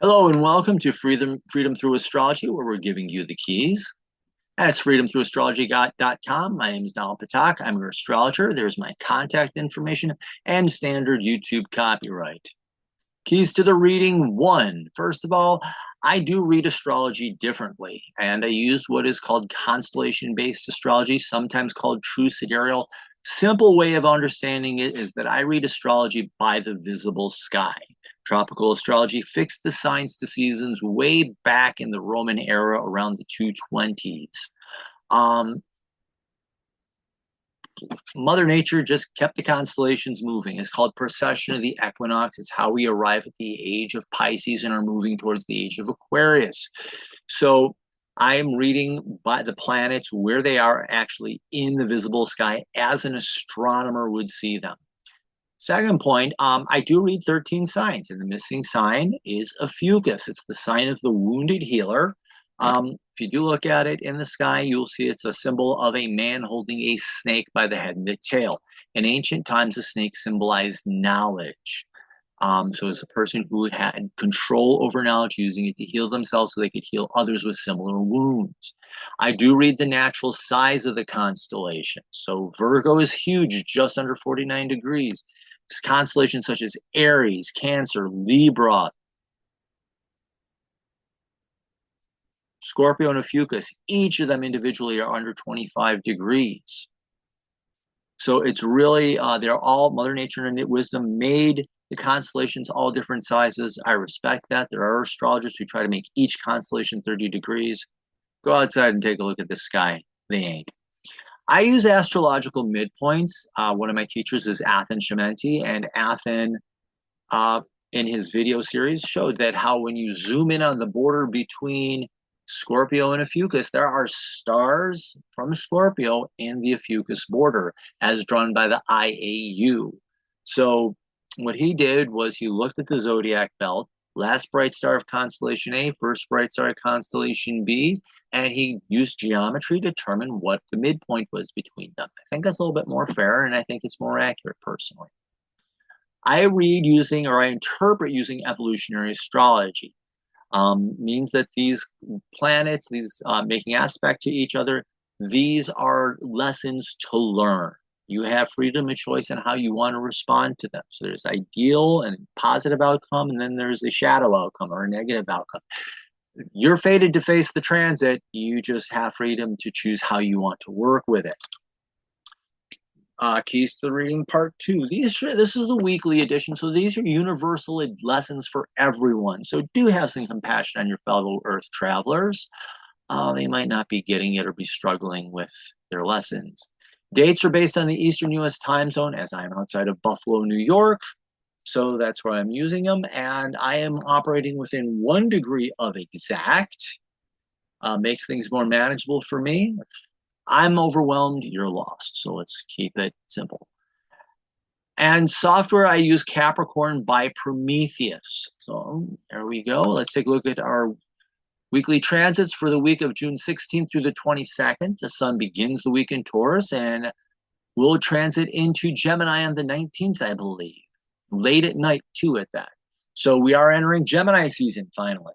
Hello and welcome to Freedom Through Astrology, where we're giving you the keys. That's freedomthroughastrology.com. My name is Donald Patak. I'm your astrologer. There's my contact information and standard YouTube copyright. Keys to the reading: one, first of all, I do read astrology differently, and I use what is called constellation-based astrology, sometimes called true sidereal. Simple way of understanding it is that I read astrology by the visible sky. Tropical astrology fixed the signs to seasons way back in the Roman era around the 220s. Um, Mother Nature just kept the constellations moving. It's called precession of the equinox. It's how we arrive at the age of Pisces and are moving towards the age of Aquarius. So I am reading by the planets where they are actually in the visible sky as an astronomer would see them. Second point, I do read 13 signs, and the missing sign is a fucus. It's the sign of the wounded healer. If you do look at it in the sky, you'll see it's a symbol of a man holding a snake by the head and the tail. In ancient times, the snake symbolized knowledge. So it's a person who had control over knowledge, using it to heal themselves so they could heal others with similar wounds. I do read the natural size of the constellation. So Virgo is huge, just under 49 degrees. Constellations such as Aries, Cancer, Libra, Scorpio, and Ophiuchus, each of them individually are under 25 degrees. So it's really, they're all Mother Nature and wisdom made the constellations all different sizes. I respect that. There are astrologers who try to make each constellation 30 degrees. Go outside and take a look at the sky. They ain't. I use astrological midpoints. One of my teachers is Athen Shimenti, and Athen, in his video series, showed that how when you zoom in on the border between Scorpio and Ophiuchus, there are stars from Scorpio in the Ophiuchus border, as drawn by the IAU. So what he did was he looked at the zodiac belt, last bright star of constellation A, first bright star of constellation B, and he used geometry to determine what the midpoint was between them. I think that's a little bit more fair, and I think it's more accurate personally. I read using, or I interpret using evolutionary astrology. Means that these planets, these making aspect to each other, these are lessons to learn. You have freedom of choice on how you want to respond to them. So there's ideal and positive outcome, and then there's a shadow outcome or a negative outcome. You're fated to face the transit. You just have freedom to choose how you want to work with it. Keys to the reading part two. This is the weekly edition, so these are universal lessons for everyone. So do have some compassion on your fellow Earth travelers. They might not be getting it or be struggling with their lessons. Dates are based on the Eastern U.S. time zone, as I'm outside of Buffalo, New York. So that's where I'm using them, and I am operating within 1 degree of exact. Makes things more manageable for me. I'm overwhelmed, you're lost. So let's keep it simple. And software, I use Capricorn by Prometheus. So there we go. Let's take a look at our weekly transits for the week of June 16th through the 22nd. The sun begins the week in Taurus and will transit into Gemini on the 19th, I believe. Late at night, too, at that. So we are entering Gemini season finally.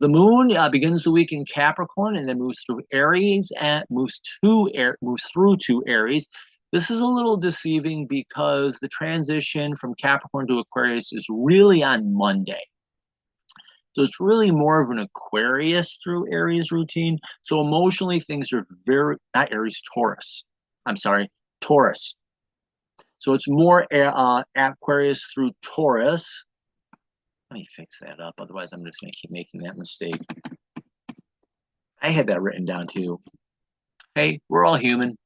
The moon begins the week in Capricorn and then moves through Aries and moves through to Aries. This is a little deceiving because the transition from Capricorn to Aquarius is really on Monday. So it's really more of an Aquarius through Aries routine. So emotionally, things are not Aries, Taurus. I'm sorry, Taurus. So it's more Aquarius through Taurus. Let me fix that up. Otherwise, I'm just going to keep making that mistake. I had that written down too. Hey, we're all human.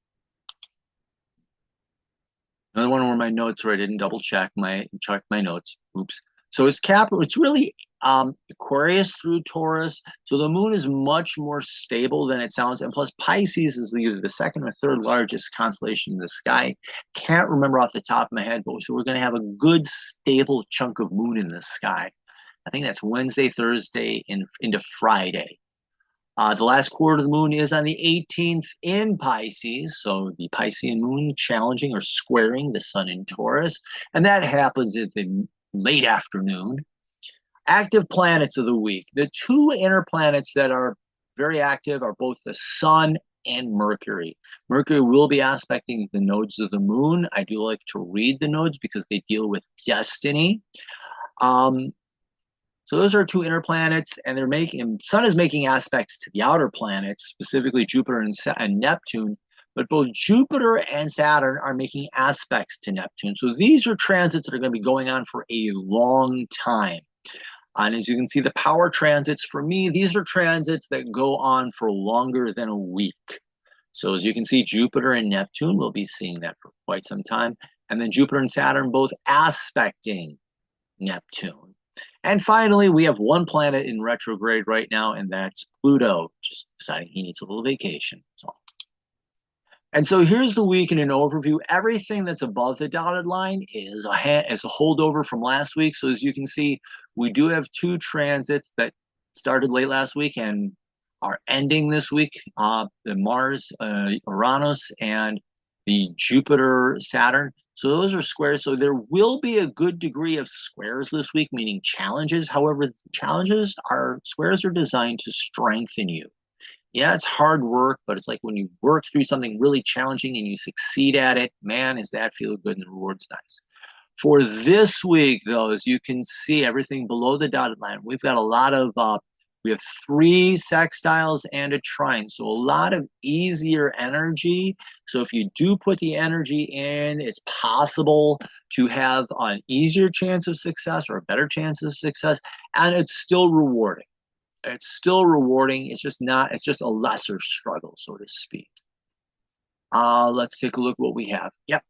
Another one where my notes where I didn't double check my notes. Oops. So it's really Aquarius through Taurus. So the moon is much more stable than it sounds. And plus Pisces is either the second or third largest constellation in the sky. Can't remember off the top of my head, but so we're going to have a good stable chunk of moon in the sky. I think that's Wednesday, Thursday, into Friday. The last quarter of the moon is on the 18th in Pisces. So the Piscean moon challenging or squaring the sun in Taurus. And that happens at the late afternoon. Active planets of the week. The two inner planets that are very active are both the Sun and Mercury. Mercury will be aspecting the nodes of the moon. I do like to read the nodes because they deal with destiny. So those are two inner planets, and Sun is making aspects to the outer planets, specifically Jupiter and Neptune. But both Jupiter and Saturn are making aspects to Neptune. So these are transits that are going to be going on for a long time. And as you can see, the power transits, for me, these are transits that go on for longer than a week. So as you can see, Jupiter and Neptune, we'll be seeing that for quite some time. And then Jupiter and Saturn both aspecting Neptune. And finally, we have one planet in retrograde right now, and that's Pluto, just deciding he needs a little vacation. That's all. And so here's the week in an overview. Everything that's above the dotted line is a holdover from last week. So as you can see, we do have two transits that started late last week and are ending this week. The Mars, Uranus, and the Jupiter, Saturn. So those are squares. So there will be a good degree of squares this week, meaning challenges. However, squares are designed to strengthen you. Yeah, it's hard work, but it's like when you work through something really challenging and you succeed at it, man, does that feel good and the reward's nice. For this week, though, as you can see, everything below the dotted line, we've got a lot of, we have 3 sextiles and a trine, so a lot of easier energy. So if you do put the energy in, it's possible to have an easier chance of success or a better chance of success, and it's still rewarding. It's still rewarding. It's just a lesser struggle, so to speak. Let's take a look what we have. Yep.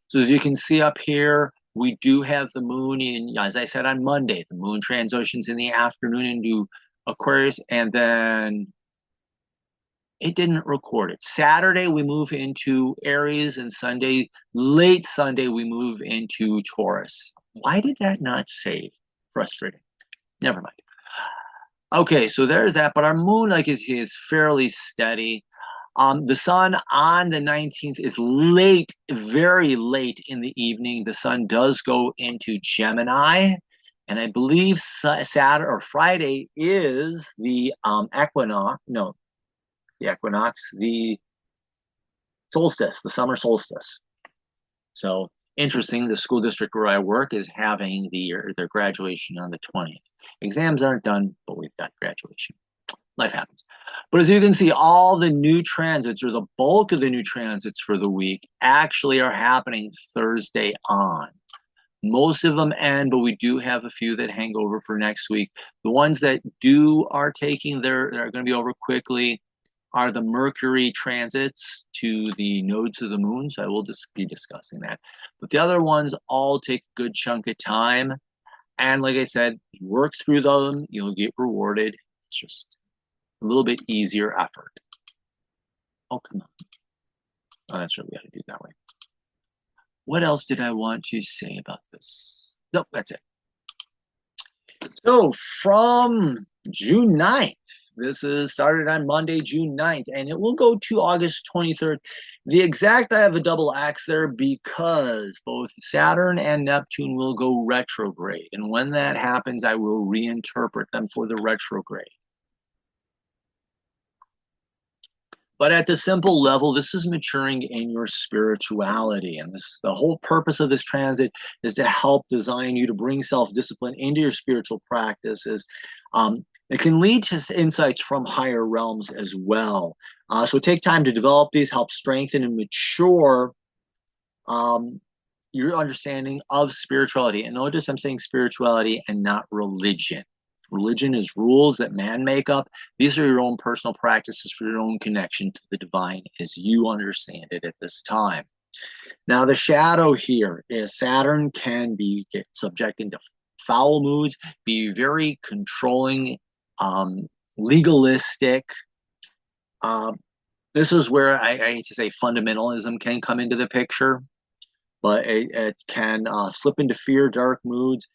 So as you can see up here, we do have the moon in, as I said on Monday, the moon transitions in the afternoon into Aquarius, and then it didn't record it. Saturday, we move into Aries, and late Sunday, we move into Taurus. Why did that not save? Frustrating. Never mind. Okay, so there's that, but our moon is fairly steady. The sun on the 19th is late, very late in the evening. The sun does go into Gemini, and I believe Saturday or Friday is the equinox. No, the equinox, the solstice, the summer solstice. So interesting, the school district where I work is having their graduation on the 20th. Exams aren't done, but we've got graduation. Life happens. But as you can see, all the new transits, or the bulk of the new transits for the week, actually are happening Thursday on. Most of them end, but we do have a few that hang over for next week. The ones that are going to be over quickly are the Mercury transits to the nodes of the moon. So I will just be discussing that. But the other ones all take a good chunk of time. And like I said, you work through them, you'll get rewarded. It's just a little bit easier effort. Oh, come on. Oh, that's right, we gotta do it that way. What else did I want to say about this? Nope, that's it. So from June 9th, this is started on Monday, June 9th, and it will go to August 23rd. The exact, I have a double X there because both Saturn and Neptune will go retrograde. And when that happens, I will reinterpret them for the retrograde. But at the simple level, this is maturing in your spirituality. And the whole purpose of this transit is to help design you to bring self-discipline into your spiritual practices. It can lead to insights from higher realms as well. So take time to develop these, help strengthen and mature your understanding of spirituality. And notice I'm saying spirituality and not religion. Religion is rules that man make up. These are your own personal practices for your own connection to the divine as you understand it at this time. Now, the shadow here is Saturn can get subjected to foul moods, be very controlling, legalistic. This is where I hate to say fundamentalism can come into the picture, but it can slip into fear, dark moods.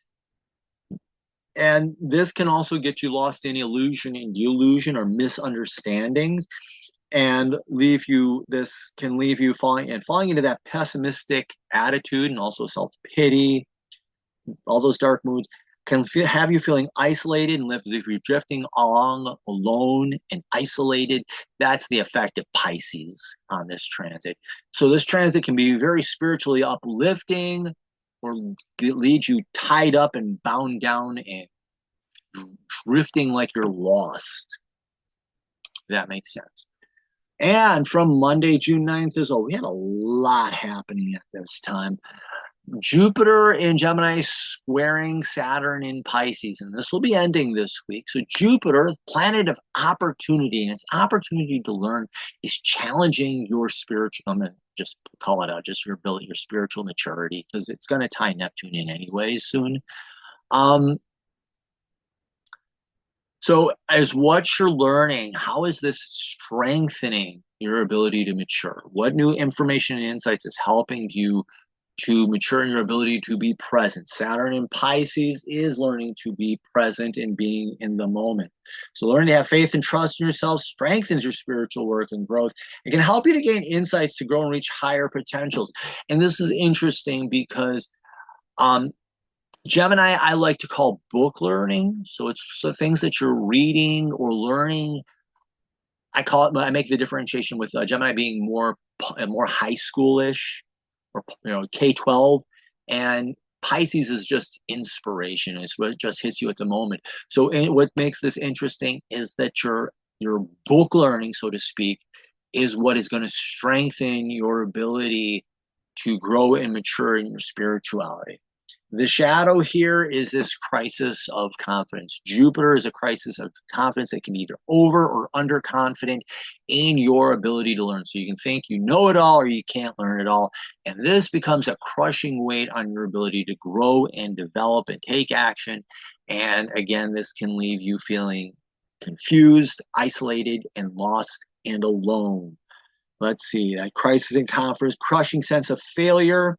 And this can also get you lost in illusion and delusion or misunderstandings and this can leave you falling into that pessimistic attitude and also self-pity, all those dark moods. Can have you feeling isolated and if you're drifting along alone and isolated. That's the effect of Pisces on this transit. So this transit can be very spiritually uplifting or lead you tied up and bound down and drifting like you're lost. If that makes sense. And from Monday, June 9th is, we had a lot happening at this time. Jupiter in Gemini squaring Saturn in Pisces, and this will be ending this week. So Jupiter, planet of opportunity, and its opportunity to learn is challenging your spiritual, I'm going to just call it out, just your ability, your spiritual maturity, because it's going to tie Neptune in anyways soon. So as what you're learning, how is this strengthening your ability to mature? What new information and insights is helping you to mature in your ability to be present? Saturn in Pisces is learning to be present and being in the moment. So learning to have faith and trust in yourself strengthens your spiritual work and growth. It can help you to gain insights to grow and reach higher potentials. And this is interesting because Gemini, I like to call book learning. So it's the things that you're reading or learning. I make the differentiation with Gemini being more high schoolish or K-12, and Pisces is just inspiration. It's what just hits you at the moment. So what makes this interesting is that your book learning, so to speak, is what is going to strengthen your ability to grow and mature in your spirituality. The shadow here is this crisis of confidence. Jupiter is a crisis of confidence that can be either over or underconfident in your ability to learn. So you can think you know it all or you can't learn it all. And this becomes a crushing weight on your ability to grow and develop and take action. And again, this can leave you feeling confused, isolated, and lost and alone. Let's see, that crisis in confidence, crushing sense of failure,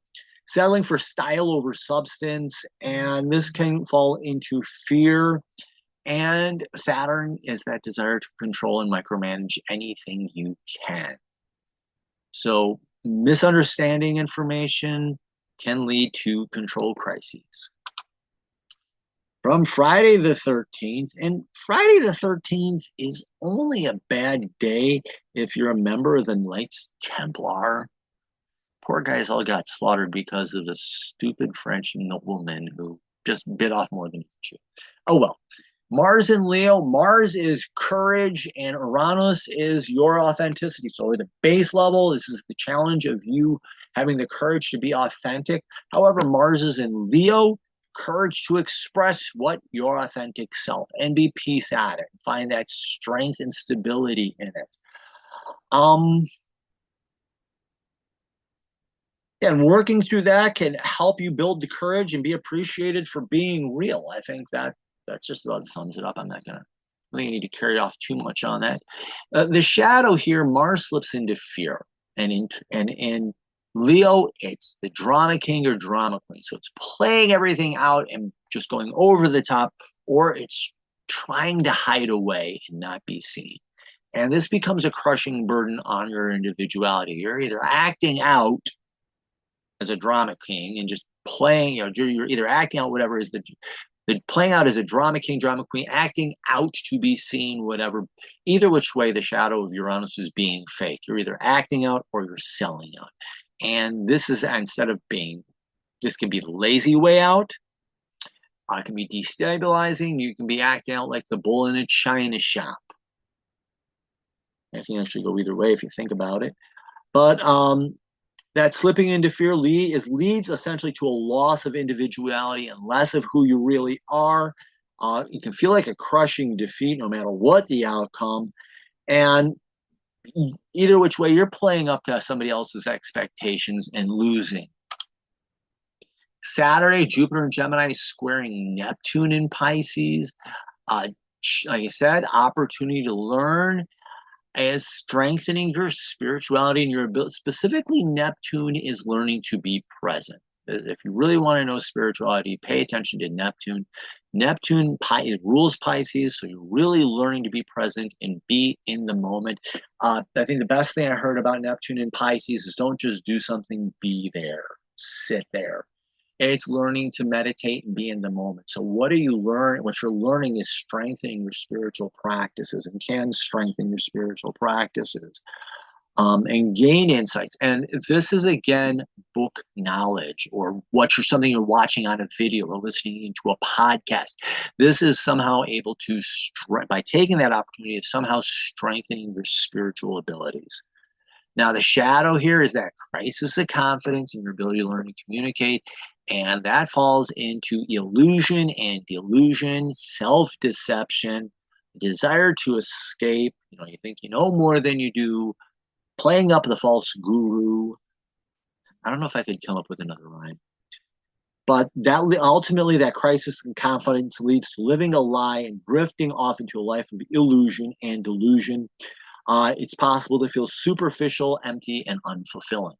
settling for style over substance, and this can fall into fear. And Saturn is that desire to control and micromanage anything you can. So misunderstanding information can lead to control crises. From Friday the 13th, and Friday the 13th is only a bad day if you're a member of the Knights Templar. Poor guys all got slaughtered because of the stupid French nobleman who just bit off more than he chewed. Oh well. Mars in Leo, Mars is courage and Uranus is your authenticity. So at the base level, this is the challenge of you having the courage to be authentic. However, Mars is in Leo, courage to express what your authentic self and be peace at it. Find that strength and stability in it. And working through that can help you build the courage and be appreciated for being real. I think that's just about sums it up. I'm not gonna really need to carry off too much on that. The shadow here, Mars slips into fear, and in Leo, it's the drama king or drama queen. So it's playing everything out and just going over the top, or it's trying to hide away and not be seen. And this becomes a crushing burden on your individuality. You're either acting out as a drama king and just playing, you're either acting out whatever is the playing out as a drama king, drama queen, acting out to be seen, whatever. Either which way, the shadow of Uranus is being fake. You're either acting out or you're selling out. And this is, instead of being, this can be the lazy way out. It can be destabilizing. You can be acting out like the bull in a china shop. It can actually go either way if you think about it. But that slipping into fear leads essentially to a loss of individuality and less of who you really are. It can feel like a crushing defeat no matter what the outcome. And either which way, you're playing up to somebody else's expectations and losing. Saturday, Jupiter and Gemini squaring Neptune in Pisces. Like I said, opportunity to learn is strengthening your spirituality and your ability. Specifically, Neptune is learning to be present. If you really want to know spirituality, pay attention to Neptune. Neptune rules Pisces, so you're really learning to be present and be in the moment. I think the best thing I heard about Neptune in Pisces is don't just do something, be there, sit there. It's learning to meditate and be in the moment. So what are you learning? What you're learning is strengthening your spiritual practices and can strengthen your spiritual practices. And gain insights. And this is again book knowledge or something you're watching on a video or listening into a podcast. This is somehow able to by taking that opportunity of somehow strengthening your spiritual abilities. Now, the shadow here is that crisis of confidence in your ability to learn and communicate. And that falls into illusion and delusion, self-deception, desire to escape. You think you know more than you do, playing up the false guru. I don't know if I could come up with another rhyme. But that ultimately, that crisis in confidence leads to living a lie and drifting off into a life of illusion and delusion. It's possible to feel superficial, empty, and unfulfilling.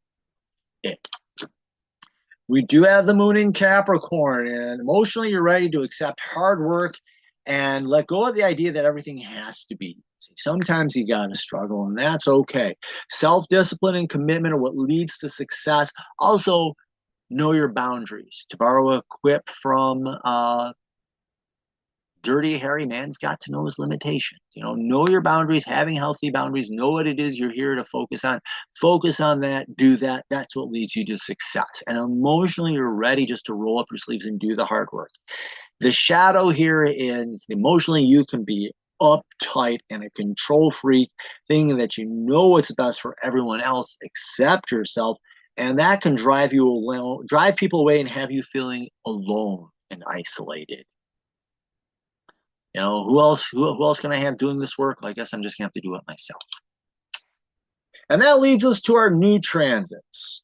We do have the moon in Capricorn, and emotionally you're ready to accept hard work and let go of the idea that everything has to be. Sometimes you got to struggle, and that's okay. Self-discipline and commitment are what leads to success. Also, know your boundaries. To borrow a quip from Dirty Harry, man's got to know his limitations. Know your boundaries, having healthy boundaries, know what it is you're here to focus on. Focus on that, do that. That's what leads you to success. And emotionally, you're ready just to roll up your sleeves and do the hard work. The shadow here is emotionally, you can be uptight and a control freak, thinking that you know what's best for everyone else except yourself. And that can drive people away and have you feeling alone and isolated. Who else can I have doing this work? Well, I guess I'm just gonna have to do it myself. And that leads us to our new transits.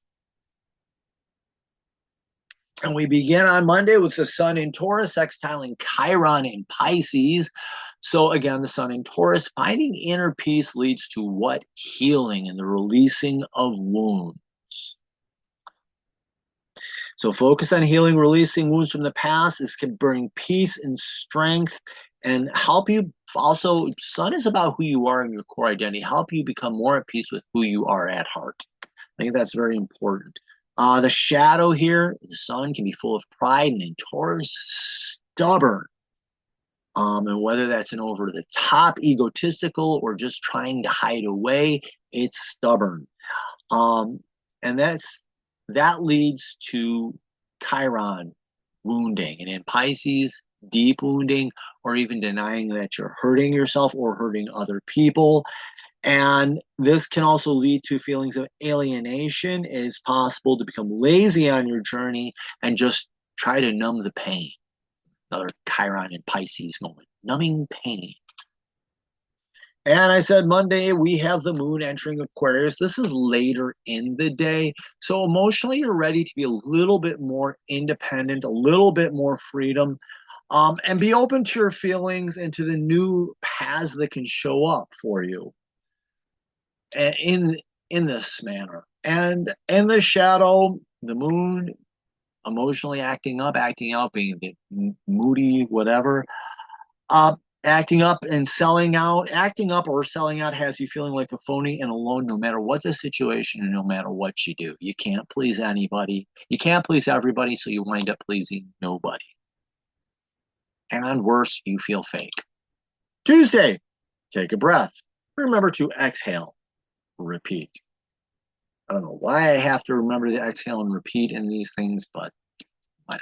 And we begin on Monday with the sun in Taurus, sextiling Chiron in Pisces. So again, the sun in Taurus, finding inner peace leads to what? Healing and the releasing of wounds. So focus on healing, releasing wounds from the past. This can bring peace and strength and help you. Also, sun is about who you are and your core identity. Help you become more at peace with who you are at heart. I think that's very important. The shadow here, the sun can be full of pride, and in Taurus, stubborn. And whether that's an over the top, egotistical, or just trying to hide away, it's stubborn. And that leads to Chiron wounding. And in Pisces, deep wounding, or even denying that you're hurting yourself or hurting other people. And this can also lead to feelings of alienation. It is possible to become lazy on your journey and just try to numb the pain. Another Chiron and Pisces moment, numbing pain. And I said Monday, we have the moon entering Aquarius. This is later in the day. So emotionally, you're ready to be a little bit more independent, a little bit more freedom, and be open to your feelings and to the new paths that can show up for you in this manner. And in the shadow, the moon emotionally acting up, being a bit moody, whatever. Acting up and selling out. Acting up or selling out has you feeling like a phony and alone no matter what the situation and no matter what you do. You can't please anybody. You can't please everybody, so you wind up pleasing nobody. And worse, you feel fake. Tuesday, take a breath. Remember to exhale. Repeat. I don't know why I have to remember to exhale and repeat in these things, but why not?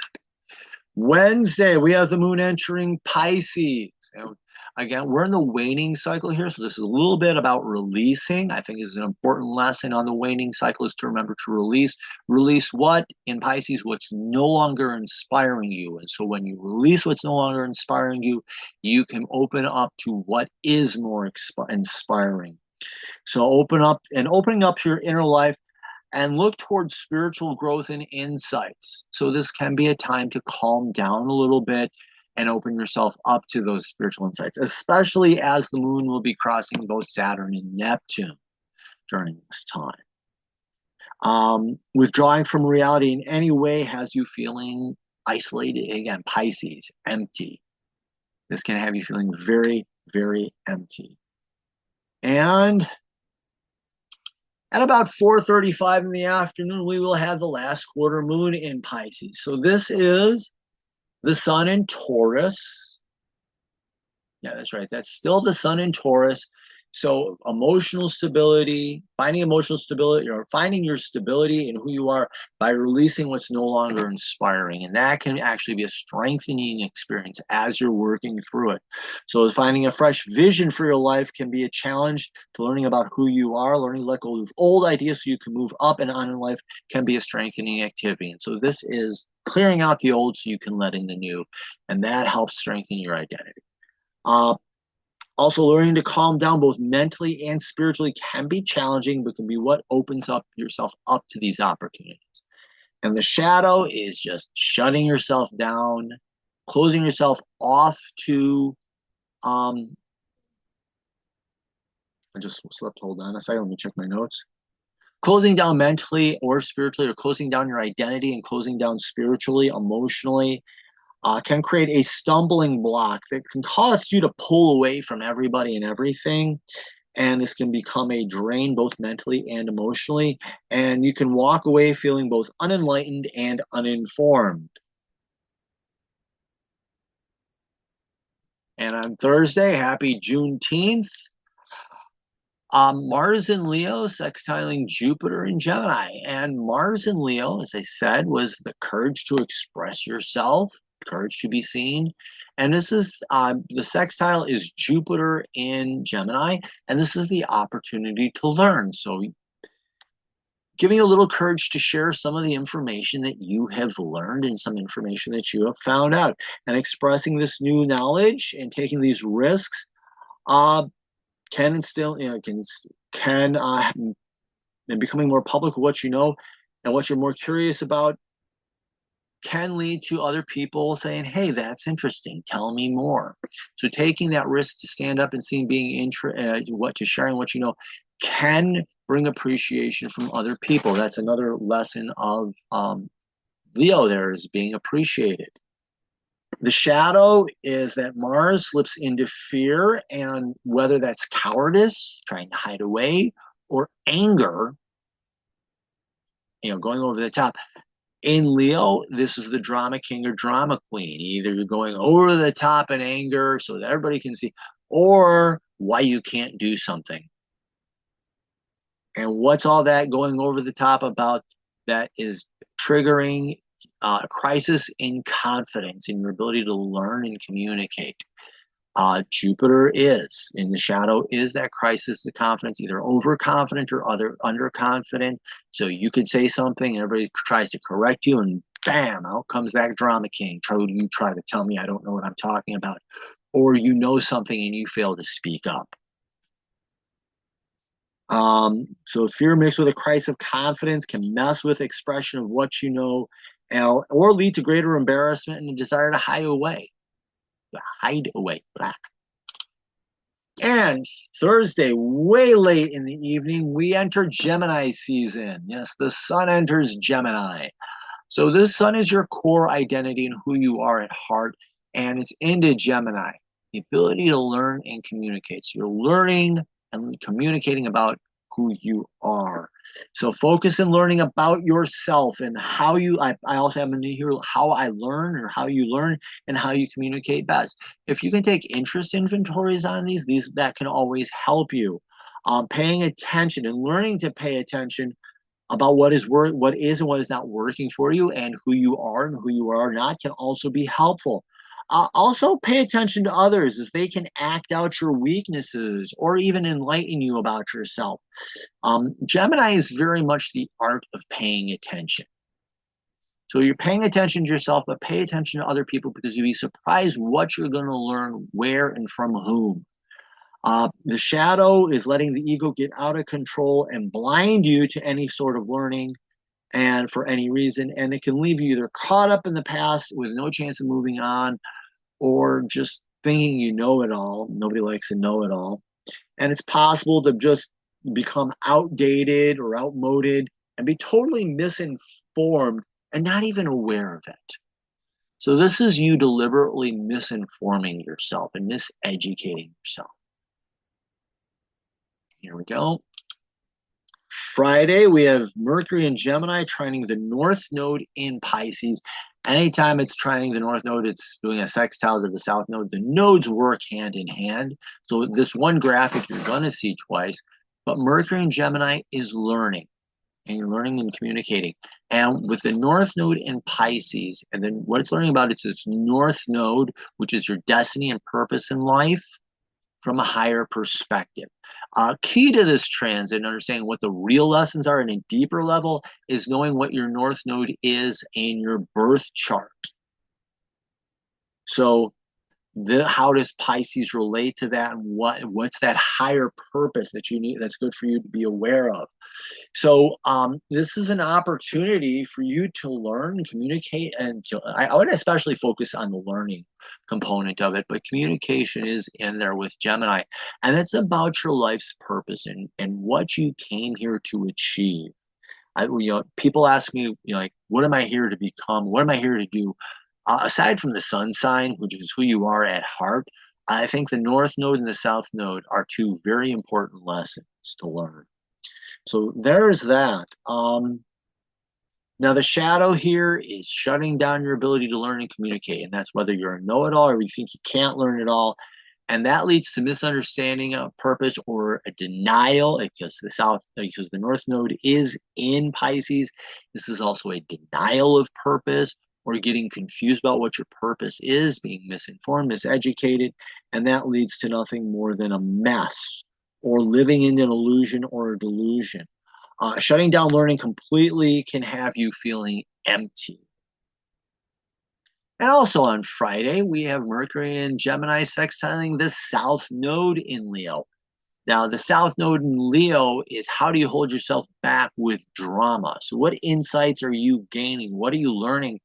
Wednesday, we have the moon entering Pisces. And again, we're in the waning cycle here, so this is a little bit about releasing. I think is an important lesson on the waning cycle is to remember to release. Release what? In Pisces, what's no longer inspiring you. And so when you release what's no longer inspiring you, you can open up to what is more inspiring. So opening up to your inner life and look towards spiritual growth and insights. So this can be a time to calm down a little bit and open yourself up to those spiritual insights, especially as the moon will be crossing both Saturn and Neptune during this time. Withdrawing from reality in any way has you feeling isolated. Again, Pisces, empty. This can have you feeling very, very empty. And At about 4:35 in the afternoon, we will have the last quarter moon in Pisces. So this is the sun in Taurus. Yeah, that's right. That's still the sun in Taurus. So emotional stability, finding emotional stability, or finding your stability in who you are by releasing what's no longer inspiring. And that can actually be a strengthening experience as you're working through it. So finding a fresh vision for your life can be a challenge to learning about who you are, learning to let go of old ideas so you can move up and on in life can be a strengthening activity. And so this is clearing out the old so you can let in the new. And that helps strengthen your identity. Uh, Also, learning to calm down both mentally and spiritually can be challenging, but can be what opens up yourself up to these opportunities. And the shadow is just shutting yourself down, closing yourself off to. I just slept. Hold on a second. Let me check my notes. Closing down mentally or spiritually, or closing down your identity and closing down spiritually, emotionally, can create a stumbling block that can cause you to pull away from everybody and everything. And this can become a drain both mentally and emotionally. And you can walk away feeling both unenlightened and uninformed. And on Thursday, happy Juneteenth. Mars in Leo sextiling Jupiter in Gemini. And Mars in Leo, as I said, was the courage to express yourself, courage to be seen. And this is the sextile is Jupiter in Gemini, and this is the opportunity to learn. So giving a little courage to share some of the information that you have learned and some information that you have found out, and expressing this new knowledge and taking these risks uh, can instill, can and becoming more public with what you know and what you're more curious about can lead to other people saying, hey, that's interesting, tell me more. So taking that risk to stand up and seeing being what to sharing what you know can bring appreciation from other people. That's another lesson of Leo, there is being appreciated. The shadow is that Mars slips into fear, and whether that's cowardice, trying to hide away, or anger, going over the top. In Leo, this is the drama king or drama queen. Either you're going over the top in anger so that everybody can see, or why you can't do something. And what's all that going over the top about? That is triggering a crisis in confidence, in your ability to learn and communicate. Jupiter is in the shadow, is that crisis of confidence, either overconfident or underconfident. So you could say something and everybody tries to correct you, and bam, out comes that drama king. You try to tell me I don't know what I'm talking about, or you know something and you fail to speak up. So fear mixed with a crisis of confidence can mess with expression of what you know, or lead to greater embarrassment and a desire to hide away. And Thursday, way late in the evening, we enter Gemini season. Yes, the sun enters Gemini. So this sun is your core identity and who you are at heart, and it's into Gemini, the ability to learn and communicate. So you're learning and communicating about who you are. So focus in learning about yourself and how I also have in here how I learn, or how you learn and how you communicate best. If you can take interest inventories on these that can always help you. Paying attention and learning to pay attention about what is and what is not working for you, and who you are and who you are not can also be helpful. Also, pay attention to others as they can act out your weaknesses or even enlighten you about yourself. Gemini is very much the art of paying attention. So you're paying attention to yourself, but pay attention to other people, because you'll be surprised what you're going to learn, where and from whom. The shadow is letting the ego get out of control and blind you to any sort of learning, and for any reason. And it can leave you either caught up in the past with no chance of moving on, or just thinking you know it all. Nobody likes to know it all. And it's possible to just become outdated or outmoded and be totally misinformed and not even aware of it. So this is you deliberately misinforming yourself and miseducating yourself. Here we go. Friday, we have Mercury and Gemini trining the North Node in Pisces. Anytime it's trining the North Node, it's doing a sextile to the South Node. The nodes work hand in hand. So this one graphic you're going to see twice, but Mercury and Gemini is learning, and you're learning and communicating. And with the North Node in Pisces, and then what it's learning about, it's its North Node, which is your destiny and purpose in life from a higher perspective. Key to this transit and understanding what the real lessons are in a deeper level is knowing what your North Node is in your birth chart. So how does Pisces relate to that, and what's that higher purpose that you need that's good for you to be aware of? So this is an opportunity for you to learn and communicate, and I would especially focus on the learning component of it, but communication is in there with Gemini, and it's about your life's purpose and what you came here to achieve. People ask me, like, what am I here to become? What am I here to do? Aside from the sun sign, which is who you are at heart, I think the North Node and the South Node are two very important lessons to learn. So there's that. Now the shadow here is shutting down your ability to learn and communicate, and that's whether you're a know-it-all or you think you can't learn it all, and that leads to misunderstanding of purpose or a denial because the North Node is in Pisces. This is also a denial of purpose or getting confused about what your purpose is, being misinformed, miseducated, and that leads to nothing more than a mess or living in an illusion or a delusion. Shutting down learning completely can have you feeling empty. And also on Friday, we have Mercury and Gemini sextiling the South Node in Leo. Now, the South Node in Leo is how do you hold yourself back with drama? So what insights are you gaining? What are you learning?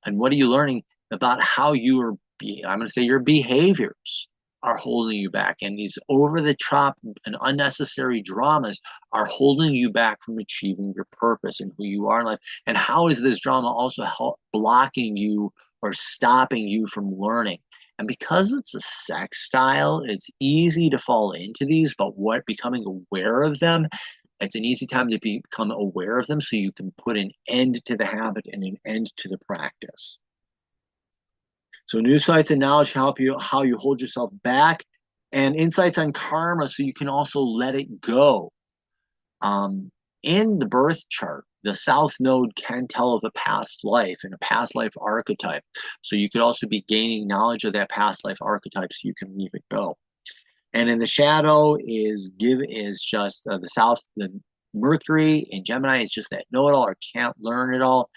And what are you learning about how I'm going to say your behaviors are holding you back. And these over-the-top and unnecessary dramas are holding you back from achieving your purpose and who you are in life. And how is this drama also blocking you or stopping you from learning? And because it's a sextile, it's easy to fall into these, but becoming aware of them, it's an easy time to become aware of them so you can put an end to the habit and an end to the practice. So new insights and knowledge help you how you hold yourself back, and insights on karma so you can also let it go. In the birth chart, the South Node can tell of a past life and a past life archetype. So you could also be gaining knowledge of that past life archetype so you can leave it go. And in the shadow is just the Mercury in Gemini is just that know-it-all or can't learn it all.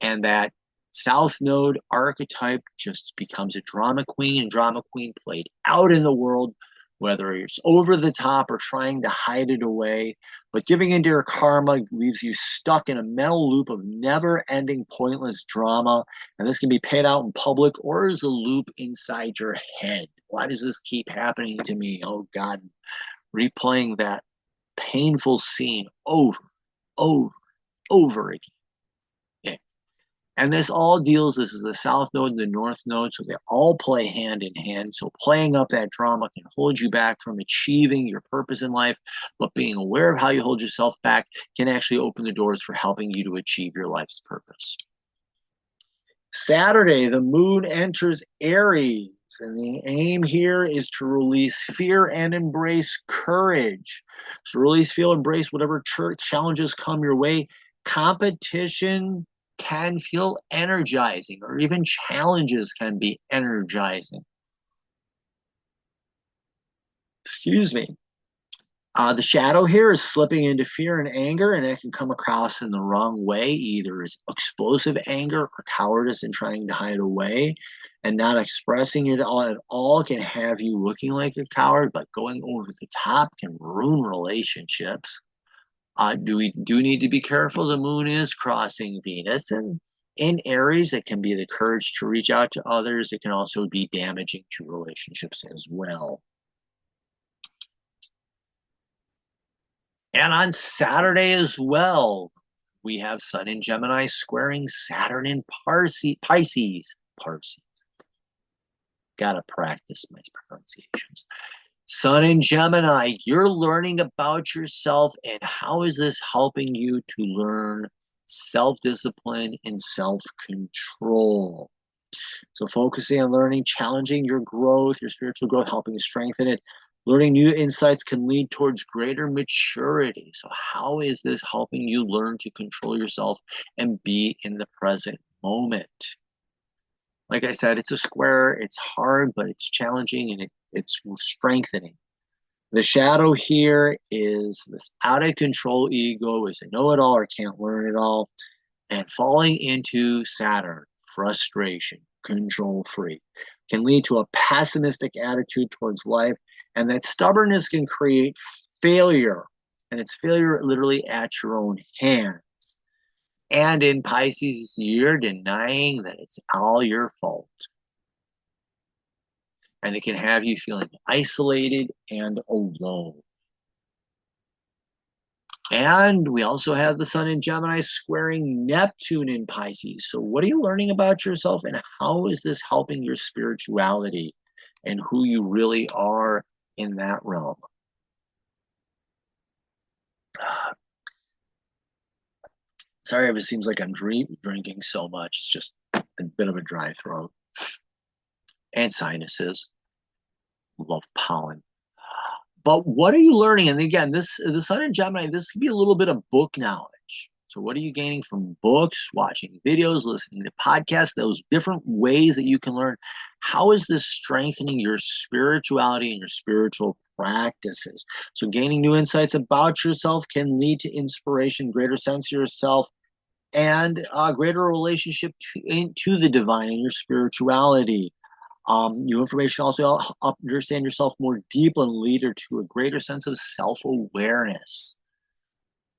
And that South Node archetype just becomes a drama queen, and drama queen played out in the world, whether it's over the top or trying to hide it away. But giving into your karma leaves you stuck in a mental loop of never-ending pointless drama. And this can be paid out in public or as a loop inside your head. Why does this keep happening to me? Oh, God. Replaying that painful scene over again. Yeah. And this is the South Node and the North Node, so they all play hand in hand. So playing up that drama can hold you back from achieving your purpose in life, but being aware of how you hold yourself back can actually open the doors for helping you to achieve your life's purpose. Saturday, the moon enters Aries, and the aim here is to release fear and embrace courage. So release, feel, embrace whatever challenges come your way. Competition can feel energizing, or even challenges can be energizing. Excuse me. The shadow here is slipping into fear and anger, and it can come across in the wrong way, either as explosive anger or cowardice and trying to hide away, and not expressing it all at all can have you looking like a coward, but going over the top can ruin relationships. We do need to be careful. The moon is crossing Venus, and in Aries, it can be the courage to reach out to others. It can also be damaging to relationships as well. And on Saturday as well, we have Sun in Gemini squaring Saturn in Pisces. Gotta practice my pronunciations. Sun in Gemini, you're learning about yourself, and how is this helping you to learn self-discipline and self-control? So focusing on learning, challenging your growth, your spiritual growth, helping strengthen it. Learning new insights can lead towards greater maturity. So how is this helping you learn to control yourself and be in the present moment? Like I said, it's a square. It's hard, but it's challenging and it's strengthening. The shadow here is this out of control ego, is a know-it-all or can't learn it all, and falling into Saturn, frustration, control free, can lead to a pessimistic attitude towards life. And that stubbornness can create failure. And it's failure literally at your own hands. And in Pisces, you're denying that it's all your fault. And it can have you feeling isolated and alone. And we also have the Sun in Gemini squaring Neptune in Pisces. So what are you learning about yourself, and how is this helping your spirituality and who you really are in that realm? Sorry if it seems like I'm drinking so much. It's just a bit of a dry throat and sinuses. Love pollen. But what are you learning? And again, the Sun in Gemini, this could be a little bit of book knowledge. So what are you gaining from books, watching videos, listening to podcasts, those different ways that you can learn? How is this strengthening your spirituality and your spiritual practices? So gaining new insights about yourself can lead to inspiration, greater sense of yourself, and a greater relationship to the divine and your spirituality. New information also help understand yourself more deeply and lead to a greater sense of self-awareness.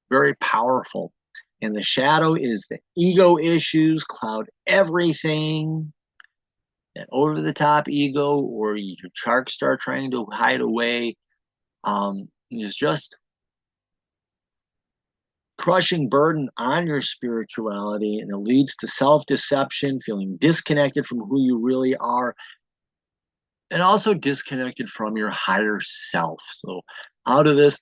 Very powerful. And the shadow is the ego issues, cloud everything. That over-the-top ego, or your chart start trying to hide away, is just crushing burden on your spirituality, and it leads to self-deception, feeling disconnected from who you really are, and also disconnected from your higher self. So out of this,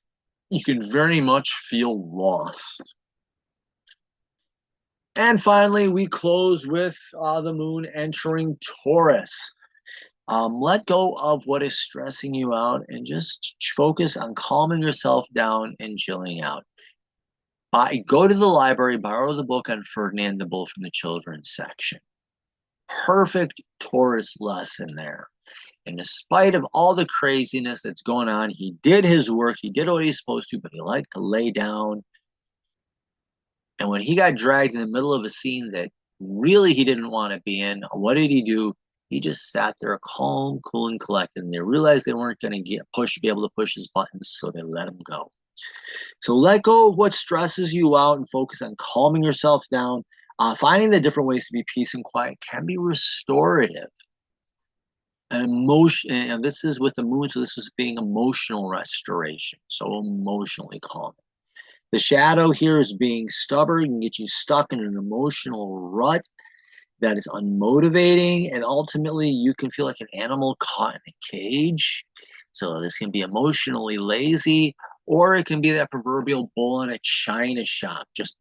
you can very much feel lost. And finally, we close with the moon entering Taurus. Let go of what is stressing you out and just focus on calming yourself down and chilling out. Go to the library, borrow the book on Ferdinand the Bull from the children's section. Perfect Taurus lesson there. And despite of all the craziness that's going on, he did his work. He did what he's supposed to, but he liked to lay down. And when he got dragged in the middle of a scene that really he didn't want to be in, what did he do? He just sat there calm, cool, and collected. And they realized they weren't going to be able to push his buttons, so they let him go. So let go of what stresses you out and focus on calming yourself down. Finding the different ways to be peace and quiet can be restorative. And emotion, and this is with the moon, so this is being emotional restoration, so emotionally calming. The shadow here is being stubborn and get you stuck in an emotional rut that is unmotivating, and ultimately you can feel like an animal caught in a cage. So this can be emotionally lazy, or it can be that proverbial bull in a china shop, just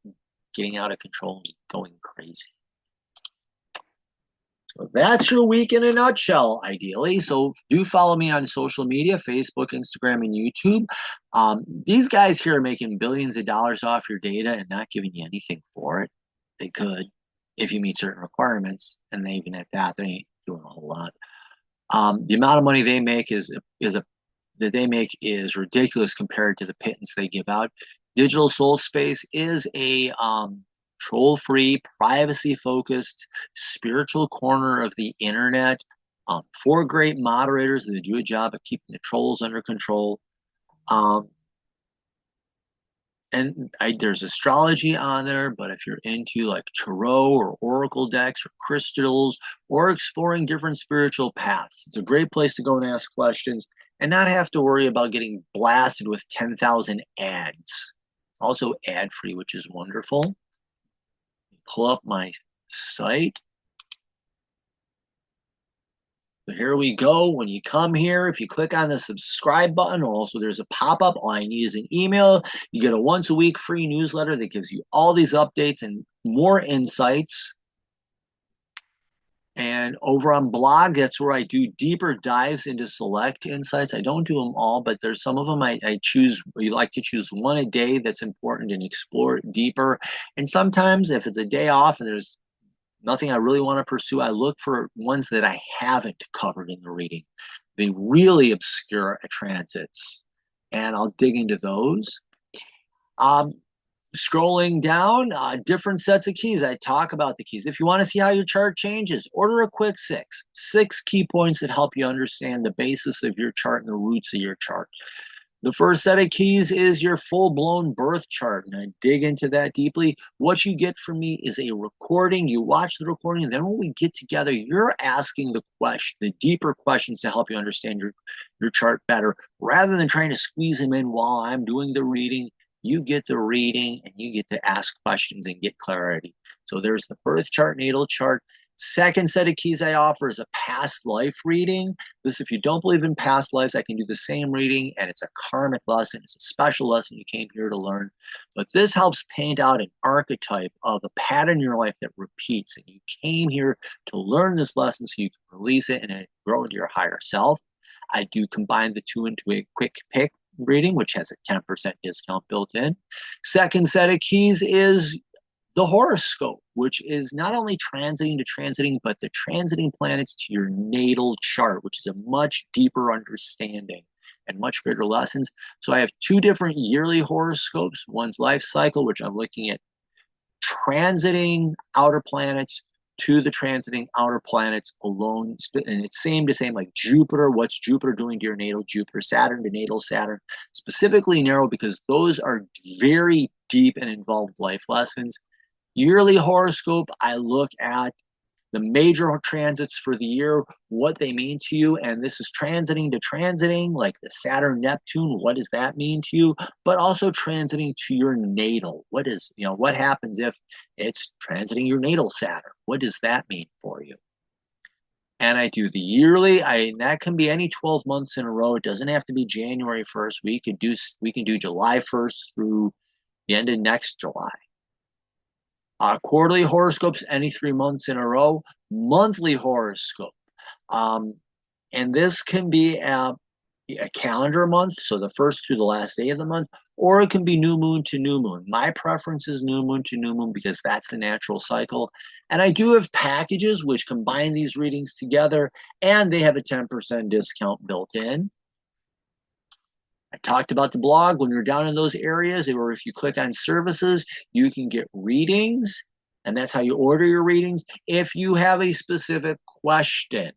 getting out of control and going crazy. So that's your week in a nutshell, ideally. So do follow me on social media, Facebook, Instagram, and YouTube. These guys here are making billions of dollars off your data and not giving you anything for it. They could, if you meet certain requirements, and they even at that, they ain't doing a whole lot. The amount of money they make is ridiculous compared to the pittance they give out. Digital Soul Space is a troll-free, privacy-focused, spiritual corner of the internet. 4 great moderators that do a job of keeping the trolls under control. There's astrology on there, but if you're into like tarot or oracle decks or crystals or exploring different spiritual paths, it's a great place to go and ask questions and not have to worry about getting blasted with 10,000 ads. Also ad-free, which is wonderful. Pull up my site. So here we go. When you come here, if you click on the subscribe button, also there's a pop-up. All I need is an email. You get a once a week free newsletter that gives you all these updates and more insights. And over on blog, that's where I do deeper dives into select insights. I don't do them all, but there's some of them I choose. We like to choose one a day that's important and explore it deeper. And sometimes if it's a day off and there's nothing I really want to pursue, I look for ones that I haven't covered in the reading, the really obscure transits, and I'll dig into those. Um, Scrolling down, different sets of keys. I talk about the keys. If you want to see how your chart changes, order a quick six key points that help you understand the basis of your chart and the roots of your chart. The first set of keys is your full-blown birth chart, and I dig into that deeply. What you get from me is a recording. You watch the recording, and then when we get together, you're asking the deeper questions to help you understand your chart better, rather than trying to squeeze them in while I'm doing the reading. You get the reading, and you get to ask questions and get clarity. So there's the birth chart, natal chart. Second set of keys I offer is a past life reading. This, if you don't believe in past lives, I can do the same reading, and it's a karmic lesson. It's a special lesson you came here to learn. But this helps paint out an archetype of a pattern in your life that repeats. And you came here to learn this lesson so you can release it and grow into your higher self. I do combine the two into a quick pick reading, which has a 10% discount built in. Second set of keys is the horoscope, which is not only transiting, but the transiting planets to your natal chart, which is a much deeper understanding and much greater lessons. So I have two different yearly horoscopes. One's life cycle, which I'm looking at transiting outer planets to the transiting outer planets alone. And it's same to same, like Jupiter. What's Jupiter doing to your natal Jupiter? Saturn to natal Saturn. Specifically narrow because those are very deep and involved life lessons. Yearly horoscope, I look at the major transits for the year, what they mean to you. And this is transiting to transiting, like the Saturn Neptune. What does that mean to you? But also transiting to your natal. What happens if it's transiting your natal Saturn? What does that mean for you? And I do the yearly. That can be any 12 months in a row. It doesn't have to be January 1st. We can do July 1st through the end of next July. Quarterly horoscopes, any 3 months in a row. Monthly horoscope. And this can be a calendar month, so the first through the last day of the month, or it can be new moon to new moon. My preference is new moon to new moon because that's the natural cycle. And I do have packages which combine these readings together, and they have a 10% discount built in. I talked about the blog. When you're down in those areas, or if you click on services, you can get readings, and that's how you order your readings. If you have a specific question,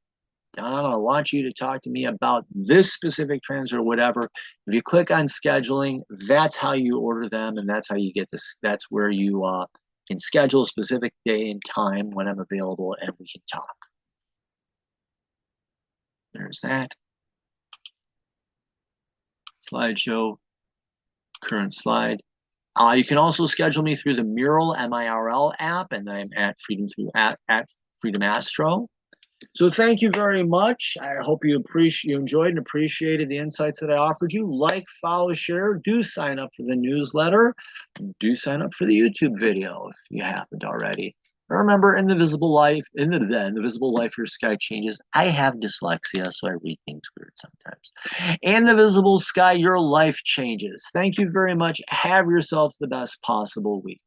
Don, I want you to talk to me about this specific transit or whatever. If you click on scheduling, that's how you order them, and that's how you get this. That's where you can schedule a specific day and time when I'm available, and we can talk. There's that. Slideshow, current slide. You can also schedule me through the Mural, MIRL app, and I'm at Freedom Astro. So thank you very much. I hope you enjoyed and appreciated the insights that I offered you. Like, follow, share. Do sign up for the newsletter. Do sign up for the YouTube video if you haven't already. Remember, in the visible life, your sky changes. I have dyslexia, so I read things weird sometimes. In the visible sky, your life changes. Thank you very much. Have yourself the best possible week.